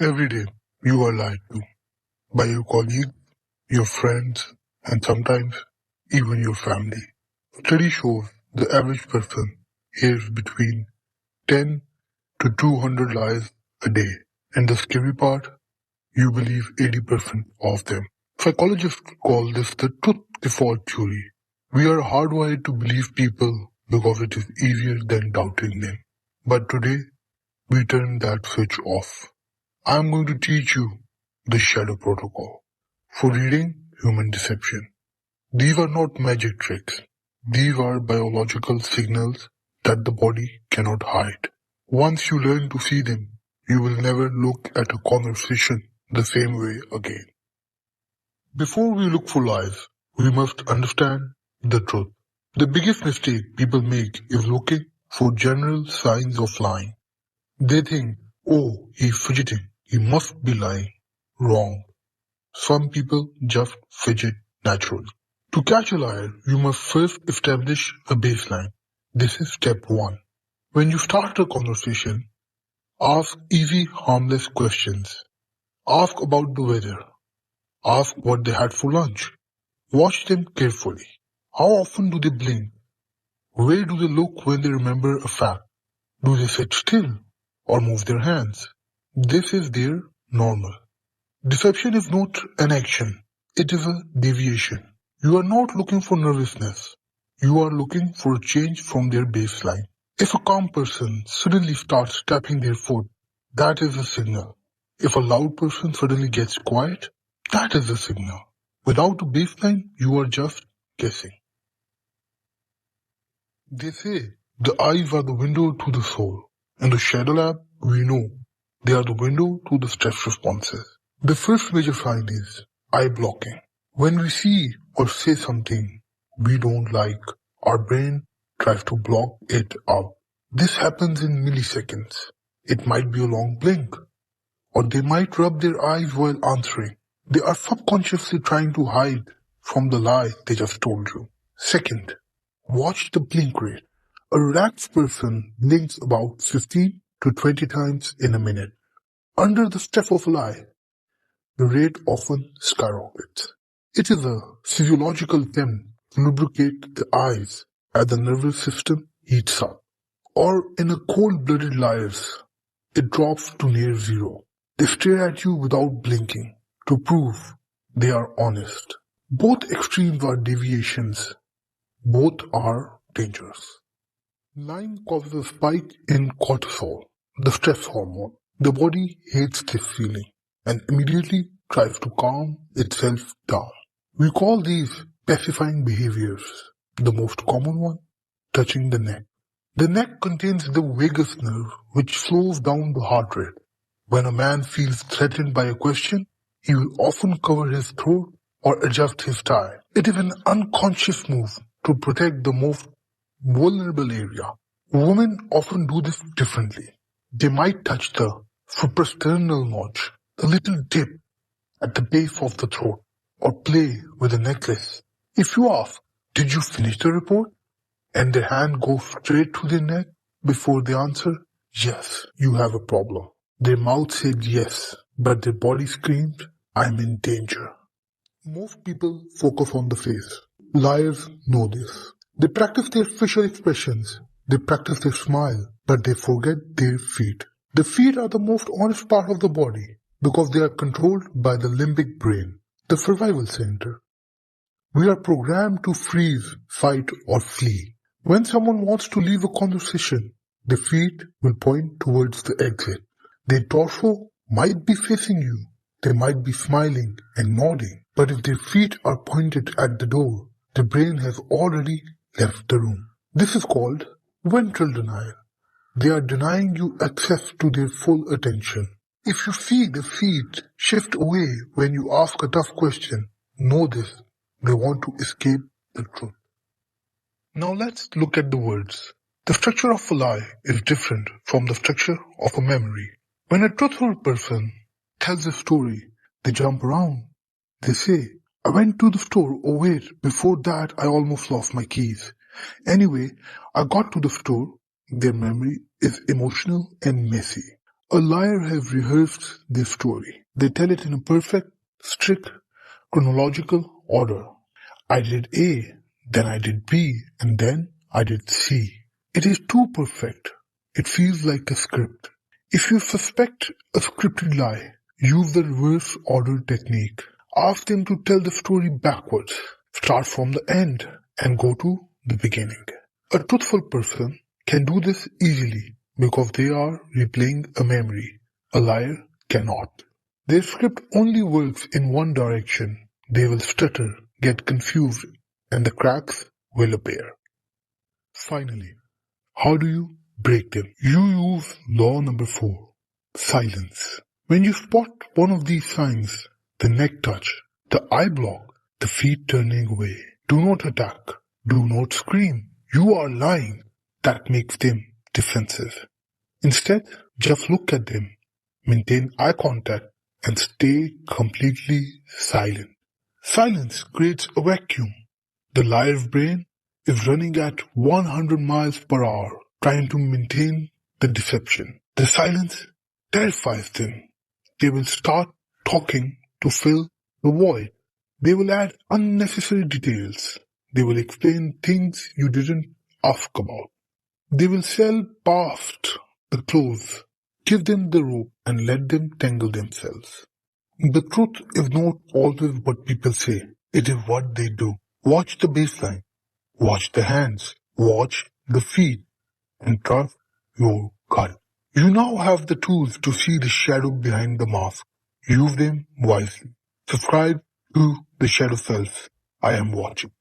Every day, you are lied to by your colleagues, your friends, and sometimes even your family. Study shows the average person hears between 10 to 200 lies a day. And the scary part, you believe 80% of them. Psychologists call this the truth default theory. We are hardwired to believe people because it is easier than doubting them. But today, we turn that switch off. I am going to teach you the shadow protocol for reading human deception. These are not magic tricks. These are biological signals that the body cannot hide. Once you learn to see them, you will never look at a conversation the same way again. Before we look for lies, we must understand the truth. The biggest mistake people make is looking for general signs of lying. They think, oh, he's fidgeting, he must be lying. Wrong. Some people just fidget naturally. To catch a liar, you must first establish a baseline. This is step 1. When you start a conversation, ask easy, harmless questions. Ask about the weather. Ask what they had for lunch. Watch them carefully. How often do they blink? Where do they look when they remember a fact? Do they sit still or move their hands? This is their normal. Deception is not an action. It is a deviation. You are not looking for nervousness. You are looking for a change from their baseline. If a calm person suddenly starts tapping their foot, that is a signal. If a loud person suddenly gets quiet, that is a signal. Without a baseline, you are just guessing. They say the eyes are the window to the soul. In the Shadow Lab, we know they are the window to the stress responses. The first major sign is eye blocking. When we see or say something we don't like, our brain tries to block it out. This happens in milliseconds. It might be a long blink, or they might rub their eyes while answering. They are subconsciously trying to hide from the lie they just told you. Second, watch the blink rate. A relaxed person blinks about 15 to 20 times in a minute. Under the stress of a lie, the rate often skyrockets. It is a physiological attempt to lubricate the eyes as the nervous system heats up. Or in a cold-blooded liars, it drops to near zero. They stare at you without blinking to prove they are honest. Both extremes are deviations. Both are dangerous. Lying causes a spike in cortisol, the stress hormone. The body hates this feeling and immediately tries to calm itself down. We call these pacifying behaviors. The most common one, touching the neck. The neck contains the vagus nerve, which slows down the heart rate. When a man feels threatened by a question, he will often cover his throat or adjust his tie. It is an unconscious move to protect the most vulnerable area. Women often do this differently. They might touch the suprasternal notch, the little dip at the base of the throat, or play with a necklace. If you ask, "Did you finish the report?" and their hand goes straight to their neck before they answer, yes, you have a problem. Their mouth said yes, but their body screamed, I'm in danger. Most people focus on the face. Liars know this. They practice their facial expressions. They practice their smile, but they forget their feet. The feet are the most honest part of the body because they are controlled by the limbic brain, the survival center. We are programmed to freeze, fight, or flee. When someone wants to leave a conversation, the feet will point towards the exit. Their torso might be facing you. They might be smiling and nodding. But if their feet are pointed at the door, the brain has already left the room. This is called ventral denial. They are denying you access to their full attention. If you see the feet shift away when you ask a tough question, know this. They want to escape the truth. Now let's look at the words. The structure of a lie is different from the structure of a memory. When a truthful person tells a story, they jump around. They say, I went to the store. Oh wait, before that I almost lost my keys. Anyway, I got to the store. Their memory is emotional and messy. A liar has rehearsed their story. They tell it in a perfect, strict, chronological order. I did A, then I did B, and then I did C. It is too perfect. It feels like a script. If you suspect a scripted lie, use the reverse order technique. Ask them to tell the story backwards. Start from the end and go to the beginning. A truthful person can do this easily because they are replaying a memory. A liar cannot. Their script only works in one direction. They will stutter, get confused, and the cracks will appear. Finally, how do you break them? You use law number 4, silence. When you spot one of these signs, the neck touch, the eye block, the feet turning away, do not attack, do not scream. You are lying. That makes them defensive. Instead, just look at them, maintain eye contact, and stay completely silent. Silence creates a vacuum. The liar's brain is running at 100 miles per hour, trying to maintain the deception. The silence terrifies them. They will start talking to fill the void. They will add unnecessary details. They will explain things you didn't ask about. They will sell past the clothes. Give them the rope and let them tangle themselves. The truth is not always what people say. It is what they do. Watch the baseline. Watch the hands. Watch the feet. And trust your gut. You now have the tools to see the shadow behind the mask. Use them wisely. Subscribe to The Shadow Self. I am watching.